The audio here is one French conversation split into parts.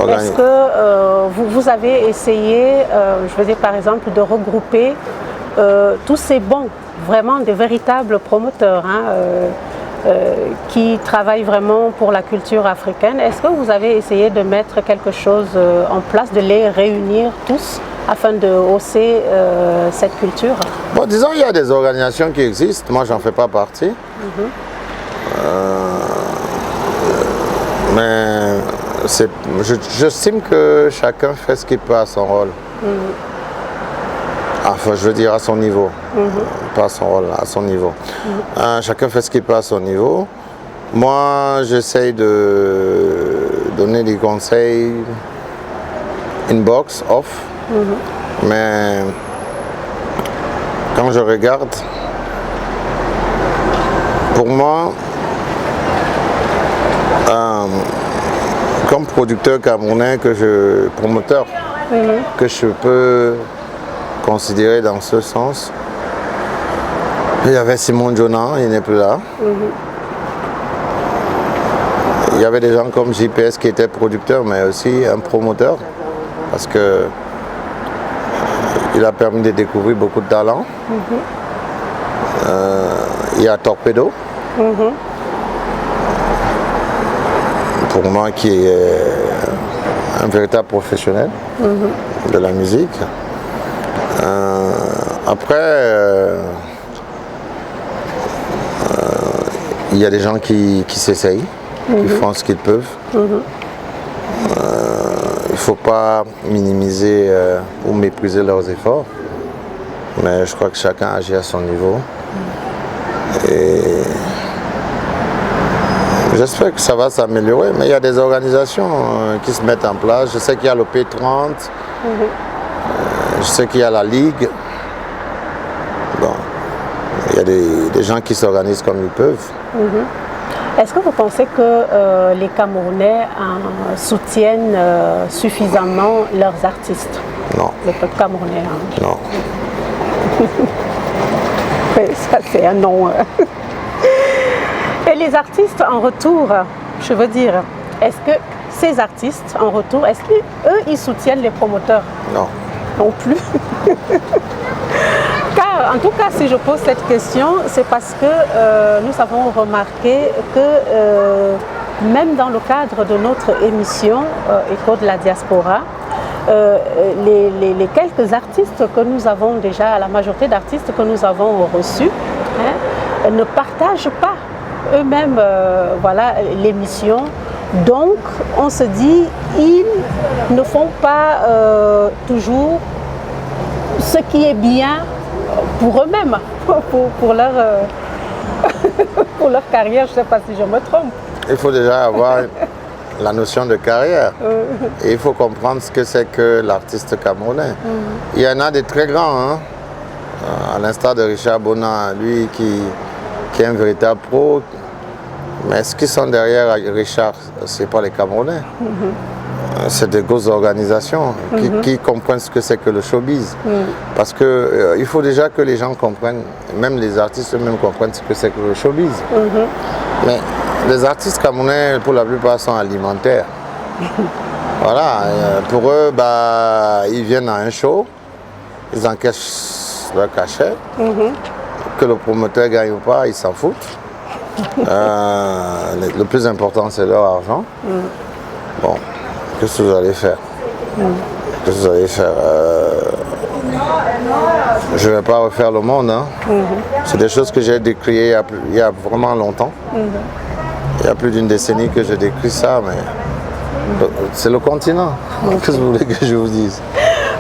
Est-ce que vous avez essayé, je veux dire par exemple, de regrouper tous ces bons, vraiment des véritables promoteurs qui travaillent vraiment pour la culture africaine? Est-ce que vous avez essayé de mettre quelque chose en place, de les réunir tous afin de hausser cette culture? Bon, disons, il y a des organisations qui existent. Moi, j'en fais pas partie. Mais j'estime que chacun fait ce qu'il peut à son rôle. Enfin, je veux dire à son niveau. Pas à son rôle, à son niveau. Chacun fait ce qu'il peut à son niveau. Moi, j'essaye de donner des conseils inbox, off. Mais quand je regarde, pour moi, comme producteur camerounais, promoteur, que je peux considérer dans ce sens, il y avait Simon Jonah, il n'est plus là. Il y avait des gens comme JPS qui étaient producteurs, mais aussi un promoteur, parce que il a permis de découvrir beaucoup de talents. Il y a Torpedo, pour moi qui est un véritable professionnel de la musique. Après, il y a des gens qui s'essayent, qui font ce qu'ils peuvent. Il ne faut pas minimiser ou mépriser leurs efforts, mais je crois que chacun agit à son niveau. Et j'espère que ça va s'améliorer, mais il y a des organisations qui se mettent en place. Je sais qu'il y a le P30, je sais qu'il y a la Ligue. Bon, il y a des gens qui s'organisent comme ils peuvent. Est-ce que vous pensez que les Camerounais soutiennent suffisamment leurs artistes? Non. Le peuple camerounais. Non. Ça, c'est un non. Et les artistes en retour, je veux dire, est-ce que ces artistes en retour, est-ce qu'eux, ils soutiennent les promoteurs? Non. Non plus. Car, en tout cas, si je pose cette question, c'est parce que nous avons remarqué que même dans le cadre de notre émission Écho de la diaspora, les quelques artistes que nous avons déjà, la majorité d'artistes que nous avons reçus, ne partagent pas eux-mêmes voilà, l'émission. Donc, on se dit, ils ne font pas toujours ce qui est bien pour eux-mêmes, pour leur, pour leur carrière. Je ne sais pas si je me trompe. Il faut déjà avoir la notion de carrière. Et il faut comprendre ce que c'est que l'artiste camerounais. Il y en a des très grands, à l'instar de Richard Bona, lui qui est un véritable pro. Mais ce qui sont derrière Richard, ce n'est pas les Camerounais. C'est des grosses organisations qui comprennent ce que c'est que le showbiz. Parce qu'il faut déjà que les gens comprennent, même les artistes eux-mêmes comprennent ce que c'est que le showbiz. Mais les artistes camerounais, pour la plupart, sont alimentaires. Voilà, pour eux, ils viennent à un show, ils encaissent leur cachet, que le promoteur gagne ou pas, ils s'en foutent. Le plus important, c'est leur argent. Bon, qu'est-ce que vous allez faire? Qu'est-ce que vous allez faire? Je ne vais pas refaire le monde. C'est des choses que j'ai décriées il y a vraiment longtemps. Il y a plus d'une décennie que je décris ça, mais c'est le continent. Qu'est-ce que vous voulez que je vous dise?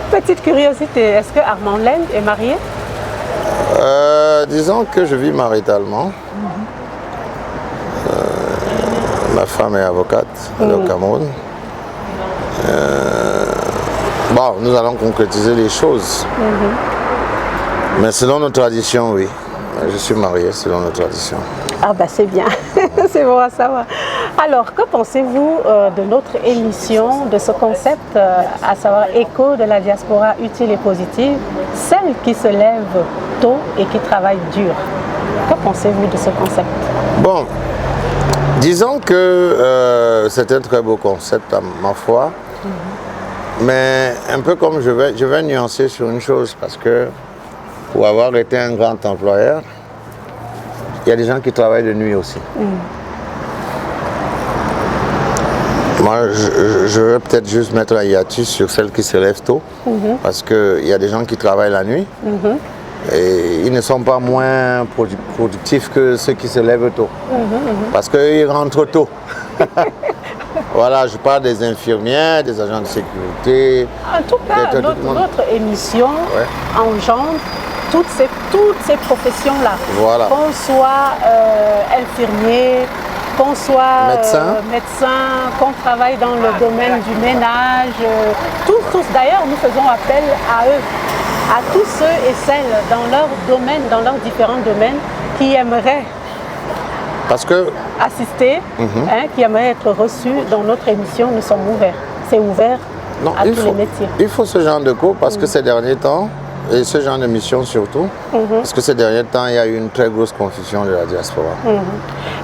Petite curiosité, est-ce que Armand Lend est marié? Disons que je vis maritalement. Ma femme est avocate au Cameroun. Bon, nous allons concrétiser les choses. Mais selon nos traditions, oui. Je suis marié selon nos traditions. Ah ben c'est bien, c'est bon à savoir. Alors, que pensez-vous de notre émission, de ce concept, à savoir Écho de la diaspora utile et positive, celle qui se lève tôt et qui travaille dur? Que pensez-vous de ce concept? Bon, disons que c'est un très beau concept, à ma foi. Mais un peu comme je vais nuancer sur une chose, parce que pour avoir été un grand employeur, il y a des gens qui travaillent de nuit aussi. Moi, je veux peut-être juste mettre un hiatus sur celles qui se lèvent tôt, parce qu'il y a des gens qui travaillent la nuit, et ils ne sont pas moins productifs que ceux qui se lèvent tôt, parce qu'ils rentrent tôt. Voilà, je parle des infirmières, des agents de sécurité. En tout cas, notre émission engendre toutes ces professions-là. Voilà. Qu'on soit infirmier, qu'on soit médecin, qu'on travaille dans le domaine du ménage, tous. D'ailleurs, nous faisons appel à eux, à tous ceux et celles dans leur domaine, dans leurs différents domaines, qui aimeraient assister, qui aimeraient être reçus dans notre émission. Nous sommes ouverts. C'est ouvert à tous les métiers. Il faut ce genre de cours parce que ces derniers temps, et ce genre de mission surtout, parce que ces derniers temps, il y a eu une très grosse confusion de la diaspora.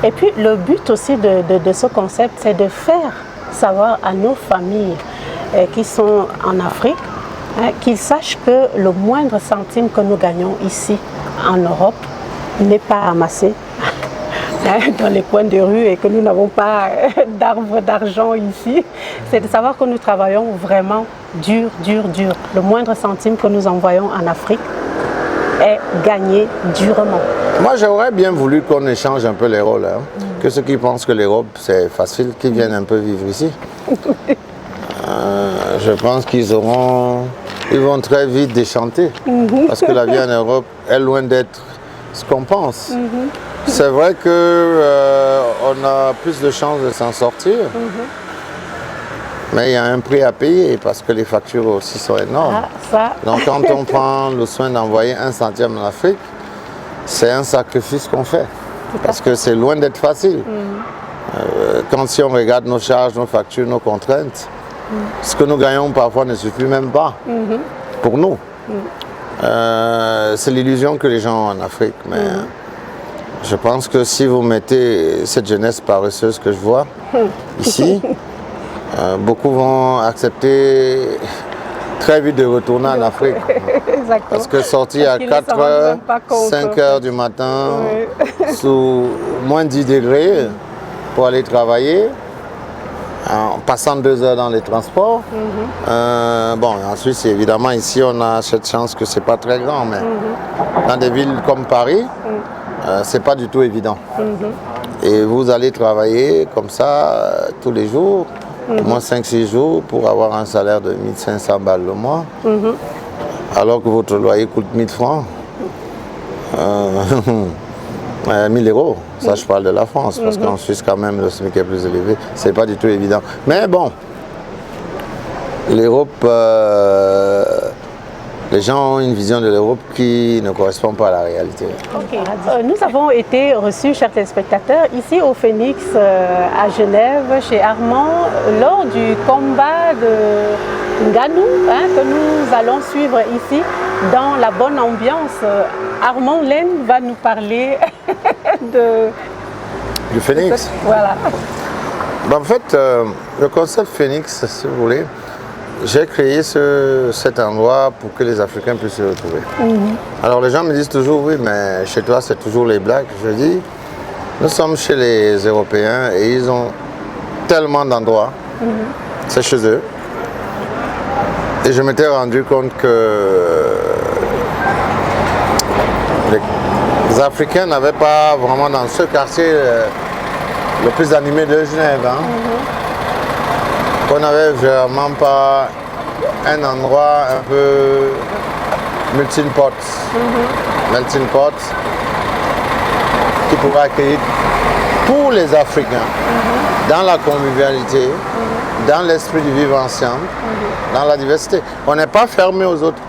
Et puis, le but aussi de ce concept, c'est de faire savoir à nos familles qui sont en Afrique, qu'ils sachent que le moindre centime que nous gagnons ici, en Europe, n'est pas amassé dans les coins de rue et que nous n'avons pas d'arbre d'argent ici. C'est de savoir que nous travaillons vraiment dur. Le moindre centime que nous envoyons en Afrique est gagné durement. Moi, j'aurais bien voulu qu'on échange un peu les rôles. Que ceux qui pensent que l'Europe, c'est facile, qu'ils viennent un peu vivre ici. Je pense qu'ils vont très vite déchanter. Parce que la vie en Europe est loin d'être ce qu'on pense. C'est vrai qu'on a plus de chances de s'en sortir. Mais il y a un prix à payer parce que les factures aussi sont énormes. Donc quand on prend le soin d'envoyer 1 centième en Afrique, c'est un sacrifice qu'on fait. Parce que c'est loin d'être facile. Quand si on regarde nos charges, nos factures, nos contraintes, ce que nous gagnons parfois ne suffit même pas pour nous. C'est l'illusion que les gens ont en Afrique. Mais je pense que si vous mettez cette jeunesse paresseuse que je vois ici, beaucoup vont accepter très vite de retourner en Afrique. Parce que sortir à 4 heures, 5 heures du matin, sous moins 10 degrés pour aller travailler, en passant 2 heures dans les transports. Bon, en Suisse, évidemment, ici, on a cette chance que c'est pas très grand, mais dans des villes comme Paris, c'est pas du tout évident. Et vous allez travailler comme ça tous les jours, au moins 5-6 jours, pour avoir un salaire de 1500 balles le mois, alors que votre loyer coûte 1000 francs. 1000 euros, ça je parle de la France, parce qu'en Suisse quand même le SMIC est plus élevé, c'est pas du tout évident. Mais bon, l'Europe, les gens ont une vision de l'Europe qui ne correspond pas à la réalité. Nous avons été reçus, chers téléspectateurs, ici au Phoenix, à Genève, chez Armand, lors du combat de Nganou, que nous allons suivre ici dans la bonne ambiance. Armand Laine va nous parler du Phoenix. Voilà. Ben, en fait, le concept Phoenix, si vous voulez, j'ai créé cet endroit pour que les Africains puissent se retrouver. Alors les gens me disent toujours, oui, mais chez toi, c'est toujours les Blacks. Je dis, nous sommes chez les Européens et ils ont tellement d'endroits. C'est chez eux. Et je m'étais rendu compte que les Africains n'avaient pas vraiment dans ce quartier le plus animé de Genève. On n'avait vraiment pas un endroit un peu melting pot qui pourrait accueillir tous les Africains dans la convivialité, dans l'esprit du vivre ensemble, dans la diversité. On n'est pas fermé aux autres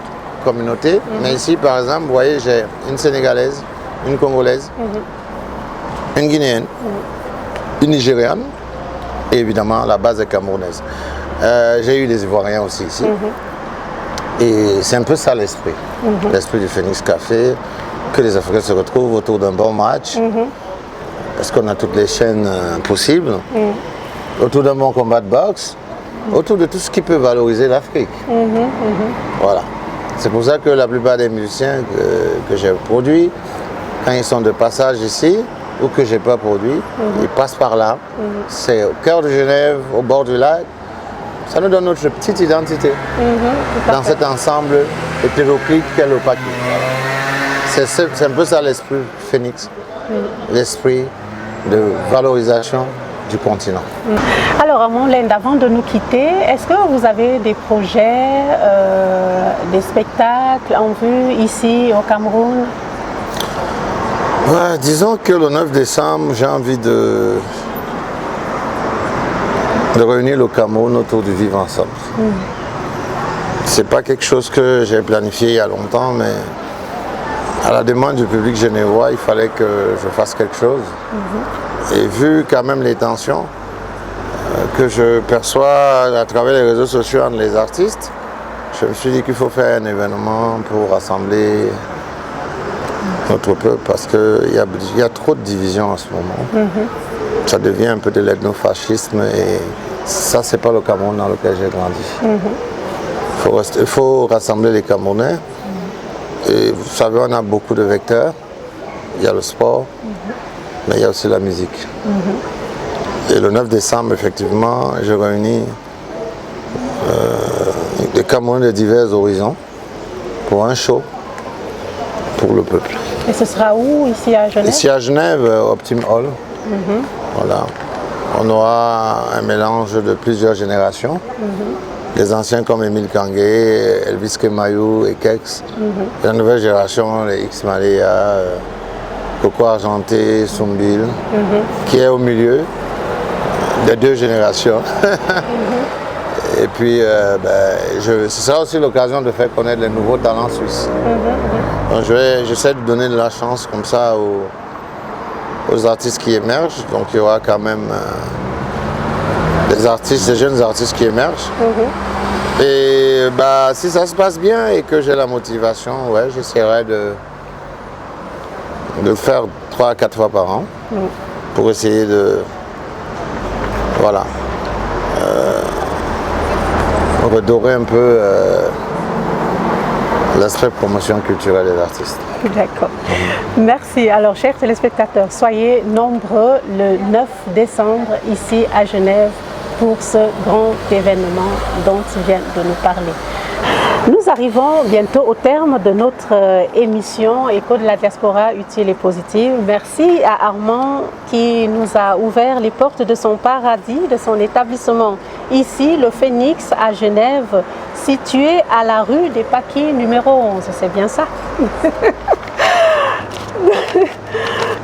communautés, mais ici par exemple, vous voyez, j'ai une Sénégalaise, une Congolaise, une Guinéenne, une Nigériane, et évidemment la base est camerounaise. J'ai eu des Ivoiriens aussi ici. Et c'est un peu ça l'esprit. L'esprit du Phoenix Café, que les Africains se retrouvent autour d'un bon match, parce qu'on a toutes les chaînes possibles, autour d'un bon combat de boxe, autour de tout ce qui peut valoriser l'Afrique. Voilà. C'est pour ça que la plupart des musiciens que j'ai produits, quand ils sont de passage ici, ou que je n'ai pas produit, ils passent par là. C'est au cœur de Genève, au bord du lac. Ça nous donne notre petite identité dans cet ensemble hétéroclite qu'est le Pâquis. C'est un peu ça l'esprit Phoenix, l'esprit de valorisation du continent. Alors Armand Lende, avant de nous quitter, est-ce que vous avez des projets, des spectacles en vue ici au Cameroun? Ouais, disons que le 9 décembre, j'ai envie de réunir le Cameroun autour du vivre ensemble. C'est pas quelque chose que j'ai planifié il y a longtemps, mais à la demande du public genevois, il fallait que je fasse quelque chose. Et vu quand même les tensions que je perçois à travers les réseaux sociaux entre les artistes, je me suis dit qu'il faut faire un événement pour rassembler notre peuple parce qu'il y a trop de divisions en ce moment. Ça devient un peu de l'ethnofascisme et ça, c'est pas le Cameroun dans lequel j'ai grandi. Il faut rassembler les Camerounais. Et vous savez, on a beaucoup de vecteurs. Il y a le sport, mais il y a aussi la musique. Et le 9 décembre, effectivement, je réunis des Camerounais de divers horizons pour un show pour le peuple. Et ce sera où, ici à Genève? Ici à Genève, Optim Hall. Voilà. On aura un mélange de plusieurs générations. Les anciens comme Émile Kangué, Elvis Kemayou et Kex. La nouvelle génération, les X Malaya, Coco Argenté, Sumbil, qui est au milieu des deux générations. Et puis, ce sera aussi l'occasion de faire connaître les nouveaux talents suisses. Donc, j'essaie de donner de la chance comme ça aux artistes qui émergent. Donc, il y aura quand même des jeunes artistes qui émergent. Et si ça se passe bien et que j'ai la motivation, ouais, j'essaierai de le faire 3 à 4 fois par an pour essayer de redorer un peu l'aspect promotion culturelle des artistes. D'accord. Merci. Alors, chers téléspectateurs, soyez nombreux le 9 décembre ici à Genève pour ce grand événement dont il vient de nous parler. Nous arrivons bientôt au terme de notre émission Écho de la diaspora utile et positive. Merci à Armand qui nous a ouvert les portes de son paradis, de son établissement ici, le Phoenix à Genève, situé à la rue des Pâquis numéro 11. C'est bien ça?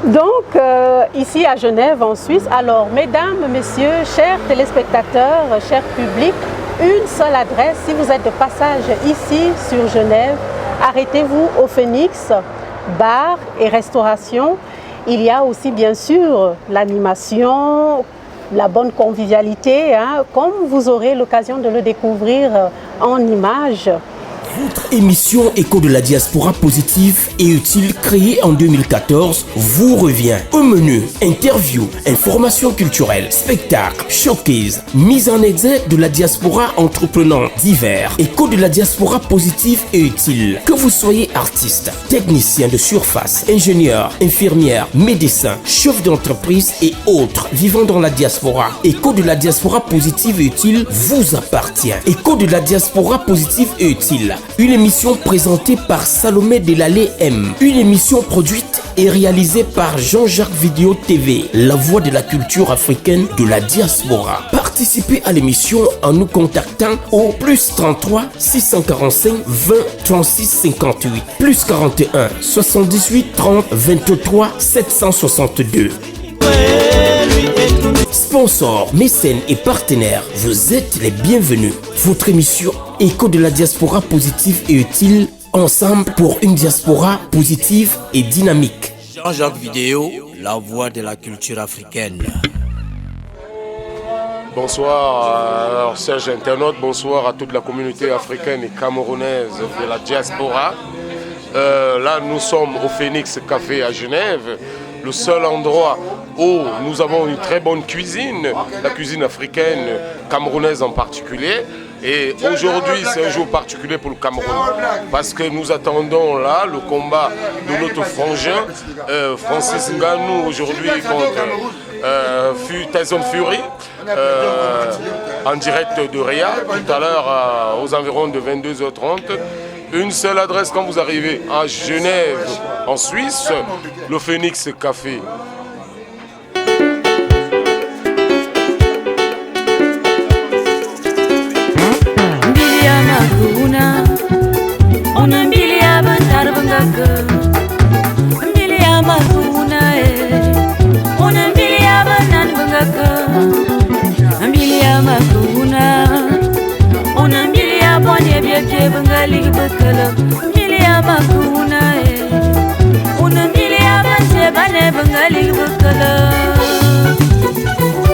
Donc, ici à Genève, en Suisse. Alors, mesdames, messieurs, chers téléspectateurs, chers publics, une seule adresse. Si vous êtes de passage ici sur Genève, arrêtez-vous au Phoenix, bar et restauration. Il y a aussi, bien sûr, l'animation, la bonne convivialité, comme vous aurez l'occasion de le découvrir en images. Votre émission Écho de la diaspora positive et utile créée en 2014 vous revient. Au menu, interview, informations culturelles, spectacles, showcase, mise en exergue de la diaspora entreprenant divers. Écho de la diaspora positive et utile. Que vous soyez artiste, technicien de surface, ingénieur, infirmière, médecin, chef d'entreprise et autres vivant dans la diaspora, Écho de la diaspora positive et utile vous appartient. Écho de la diaspora positive et utile. Une émission présentée par Salomé Delalé M. Une émission produite et réalisée par Jean-Jacques Vidéo TV, la voix de la culture africaine de la diaspora. Participez à l'émission en nous contactant au +33 645 20 36 58 +41 78 30 23 762. Sponsors, mécènes et partenaires, vous êtes les bienvenus. Votre émission Écho de la diaspora positive et utile, ensemble pour une diaspora positive et dynamique. Jean-Jacques Vidéo, la voix de la culture africaine. Bonsoir, alors Serge Internaute, bonsoir à toute la communauté africaine et camerounaise de la diaspora. Là, nous sommes au Phoenix Café à Genève, le seul endroit où où nous avons une très bonne cuisine, la cuisine africaine, camerounaise en particulier. Et aujourd'hui, c'est un jour particulier pour le Cameroun, parce que nous attendons là le combat de notre frangin, Francis Ngannou, aujourd'hui contre Tyson Fury, en direct de Riyad, tout à l'heure aux environs de 22h30. Une seule adresse quand vous arrivez à Genève, en Suisse, le Phoenix Café.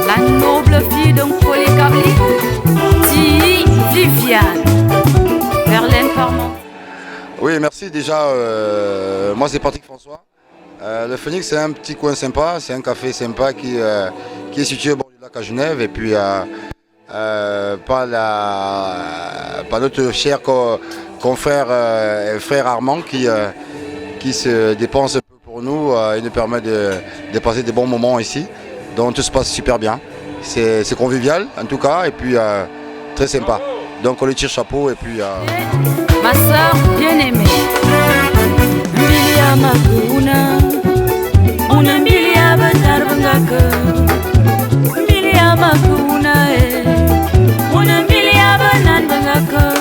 La noble fille d'un Polycabli, Ti Viviane, Verlaine Parmont. Oui, merci déjà. Moi, c'est Patrick François. Le Phoenix, c'est un petit coin sympa, c'est un café sympa qui est situé au bord du lac à Genève. Et puis, par notre cher confrère frère Armand qui se dépense un peu pour nous et nous permet de passer des bons moments ici. Donc tout se passe super bien. C'est convivial en tout cas et puis très sympa. Donc on lui tire chapeau et puis... Ma soeur bien-aimée, Mbilia Makuna, una Mbilia Batarbangaka, Mbilia Makuna, una Mbilia Bananbangaka.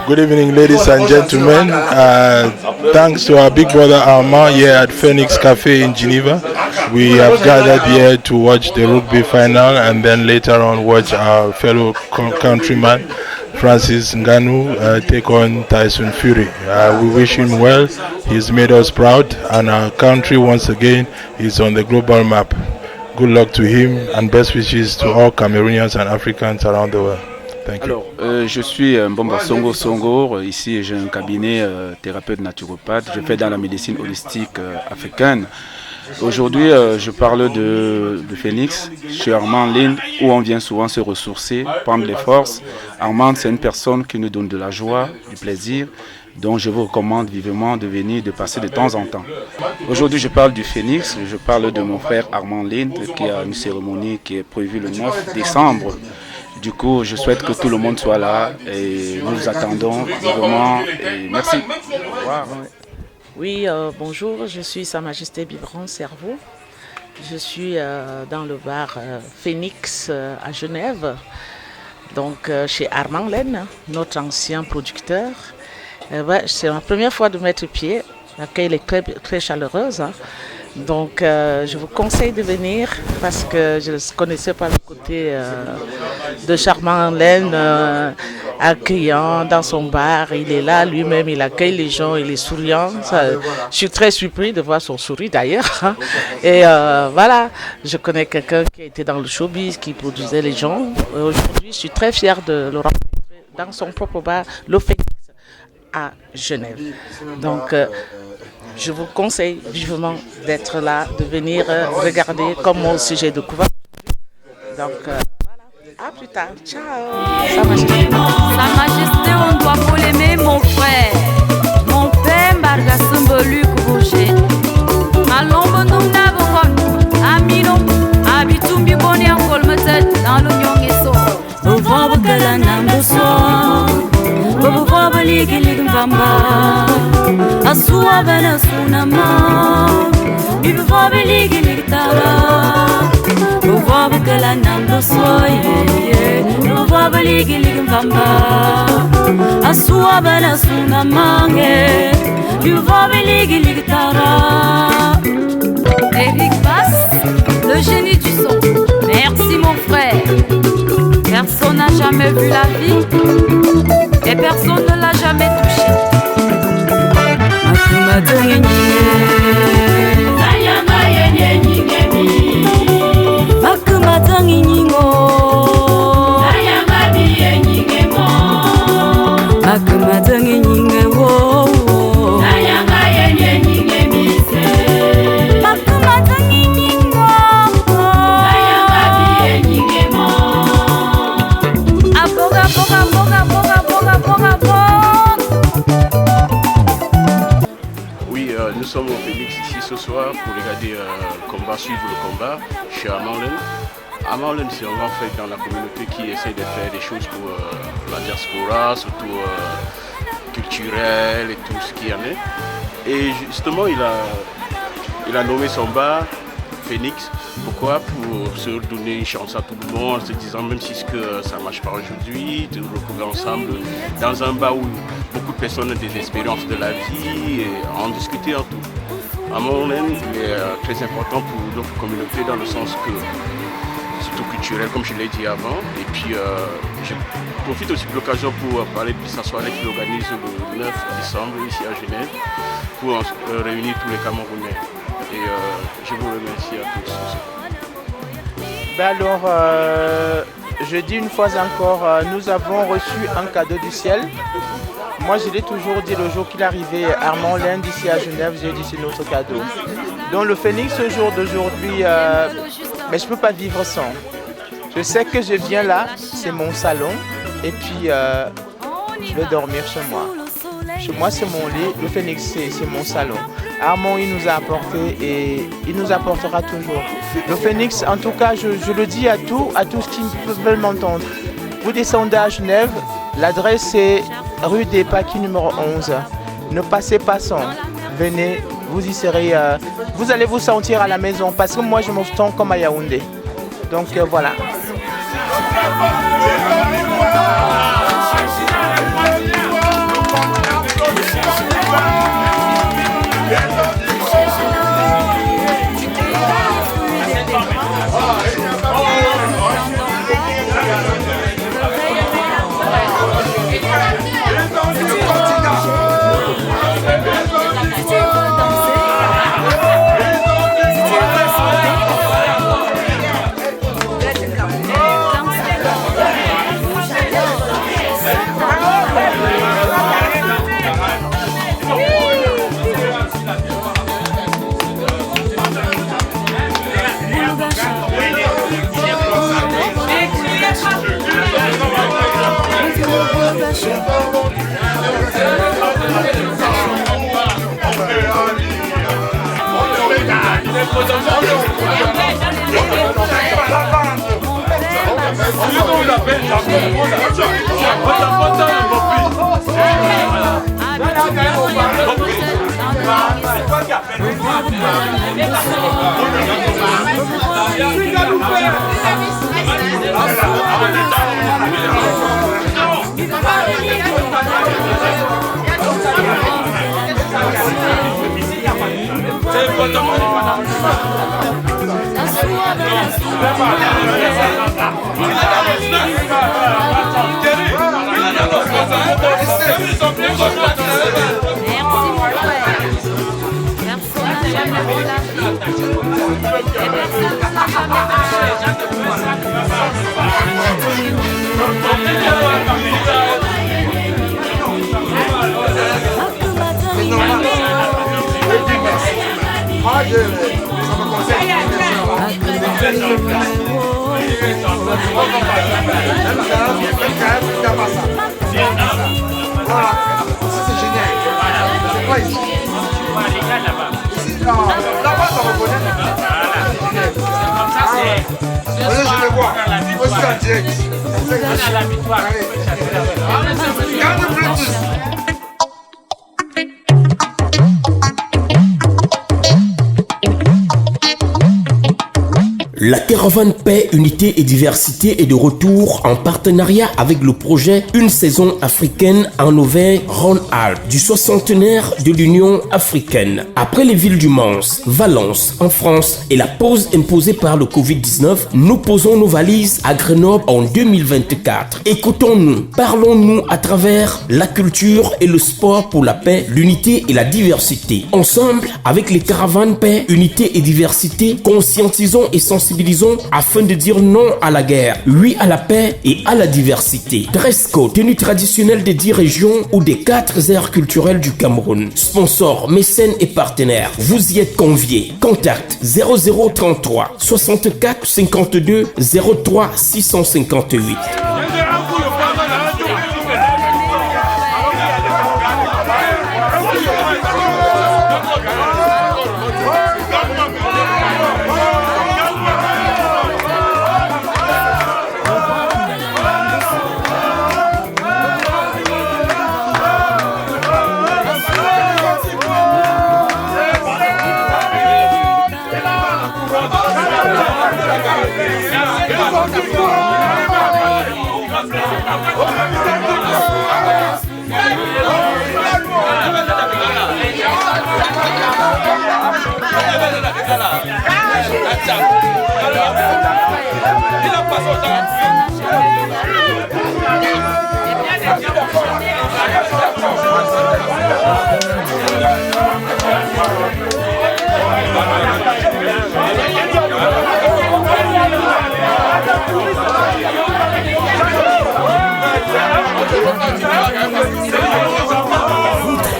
Good evening, ladies and gentlemen. Thanks to our big brother Armand here at Phoenix Cafe in Geneva. We have gathered here to watch the rugby final and then later on watch our fellow countryman Francis Ngannou take on Tyson Fury. We wish him well. He's made us proud and our country once again is on the global map. Good luck to him and best wishes to all Cameroonians and Africans around the world. Alors, je suis Mbomba Songo. Ici, j'ai un cabinet thérapeute naturopathe. Je fais dans la médecine holistique africaine. Aujourd'hui, je parle de Phoenix, chez Armand Lind, où on vient souvent se ressourcer, prendre les forces. Armand, c'est une personne qui nous donne de la joie, du plaisir, donc je vous recommande vivement de venir, de passer de temps en temps. Aujourd'hui, je parle du Phoenix, je parle de mon frère Armand Lind, qui a une cérémonie qui est prévue le 9 décembre. Du coup, je souhaite que tout le monde soit là et nous vous attendons vivement. Et merci. Au revoir. Oui, bonjour, je suis Sa Majesté Biberon Cerveau. Je suis dans le bar Phoenix à Genève, donc chez Armand Lind, notre ancien producteur. C'est ma première fois de mettre pied. L'accueil est très, très chaleureuse. Donc je vous conseille de venir parce que je ne connaissais pas le côté de Charmant Lind accueillant dans son bar. Il est là lui-même, il accueille les gens, il est souriant. Je suis très surpris de voir son sourire d'ailleurs. Et voilà, je connais quelqu'un qui a été dans le showbiz, qui produisait les gens. Aujourd'hui, je suis très fière de le rencontrer dans son propre bar, le Phoenix à Genève. Donc je vous conseille vivement d'être là, de venir regarder comme mon sujet de couverture. Donc voilà, à plus tard. Ciao. Sa Majesté. Sa Majesté, on doit vous l'aimer, mon frère. Mon père, Mbarga Sumbolu Kouché. Malombo Nuna Bokon, Amino, Abitumbi Boni Ankol Metet, dans l'Union Esso. Vous voyez que la Nambo Soir. Vous voyez que les Gamba. Asua bana sunama, bibi vabe ligi ligi tara. Vabe kala namdo soye, vabe ligi ligi vamba. Asua bana sunama, bibi vabe ligi ligi tara. Eric Bass, le génie du son. Merci mon frère. Personnage jamais vu la vie et personne ne l'a jamais touché. Nous sommes au Phoenix ici ce soir pour regarder le combat, suivre le combat chez Armand-Len. Armand-Len, c'est un grand frère dans la communauté qui essaie de faire des choses pour la diaspora, surtout culturelle et tout ce qu'il y en a. Et justement, il a nommé son bar Phoenix. Pourquoi? Pour se donner une chance à tout le monde, en se disant même si ça ne marche pas aujourd'hui, de retrouver ensemble dans un bar où beaucoup de personnes ont des expériences de la vie et en discuter en tout. Armand-Len est très important pour notre communauté dans le sens que surtout culturel comme je l'ai dit avant. Et puis je profite aussi de l'occasion pour parler de sa soirée qu'il organise le 9 décembre ici à Genève pour réunir tous les Camerounais. Et je vous remercie à tous. Alors, je dis une fois encore, nous avons reçu un cadeau du ciel. Moi, je l'ai toujours dit le jour qu'il arrivait, Armand-Len ici à Genève, j'ai dit c'est notre cadeau. Donc le Phoenix, ce jour d'aujourd'hui, mais je ne peux pas vivre sans. Je sais que je viens là, c'est mon salon, et puis je vais dormir chez moi. Chez moi, c'est mon lit, le Phoenix, c'est mon salon. Armand, il nous a apporté et il nous apportera toujours. Le Phoenix, en tout cas, je le dis à tous qui veulent m'entendre. Vous descendez à Genève, l'adresse est rue des Paquis numéro 11. Ne passez pas sans. Venez, vous y serez. Vous allez vous sentir à la maison parce que moi, je me sens comme à Yaoundé. Donc voilà. La caravane Paix, Unité et Diversité est de retour en partenariat avec le projet Une saison africaine en Auvergne-Rhône-Alpes du 60e de l'Union africaine. Après les villes du Mans, Valence en France et la pause imposée par le Covid-19, nous posons nos valises à Grenoble en 2024. Écoutons-nous, parlons-nous à travers la culture et le sport pour la paix, l'unité et la diversité. Ensemble, avec les caravanes Paix, Unité et Diversité, conscientisons et sensibilisons afin de dire non à la guerre, oui à la paix et à la diversité. Dress code, tenue traditionnelle des 10 régions ou des 4 aires culturelles du Cameroun. Sponsors, mécènes et partenaires, vous y êtes conviés. Contact 0033 64 52 03 658.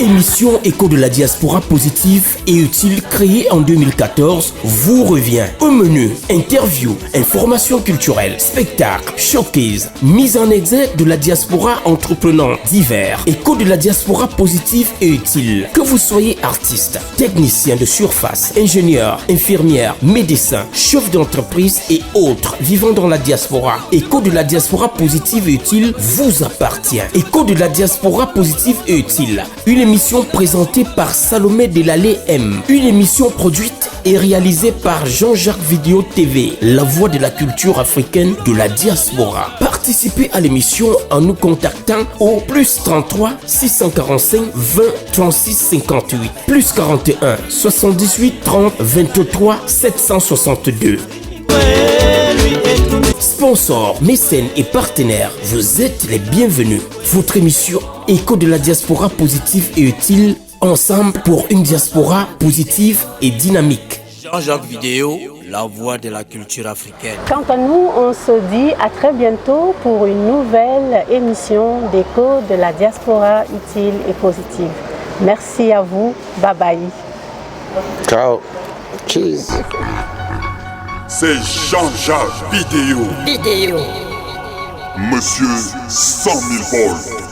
Émission Écho de la diaspora positive et utile créée en 2014 vous revient. Au menu, interview, information culturelle, spectacle, showcase, mise en exergue de la diaspora entreprenant divers. Écho de la diaspora positive et utile. Que vous soyez artiste, technicien de surface, ingénieur, infirmière, médecin, chef d'entreprise et autres vivant dans la diaspora, Écho de la diaspora positive et utile vous appartient. Écho de la diaspora positive et utile. Une émission présentée par Salomé Delalé M. Une émission produite et réalisée par Jean-Jacques Vidéo TV, la voix de la culture africaine de la diaspora. Participez à l'émission en nous contactant au +33 645 20 36 58 +41 78 30 23 762. Sponsors, mécènes et partenaires, vous êtes les bienvenus. Votre émission Écho de la diaspora positive et utile, ensemble pour une diaspora positive et dynamique. Jean-Jacques Vidéo, la voix de la culture africaine. Quant à nous, on se dit à très bientôt pour une nouvelle émission d'Écho de la diaspora utile et positive. Merci à vous. Bye bye. Ciao. Cheese. C'est Jean-Jacques Vidéo. Monsieur 100 000 volts.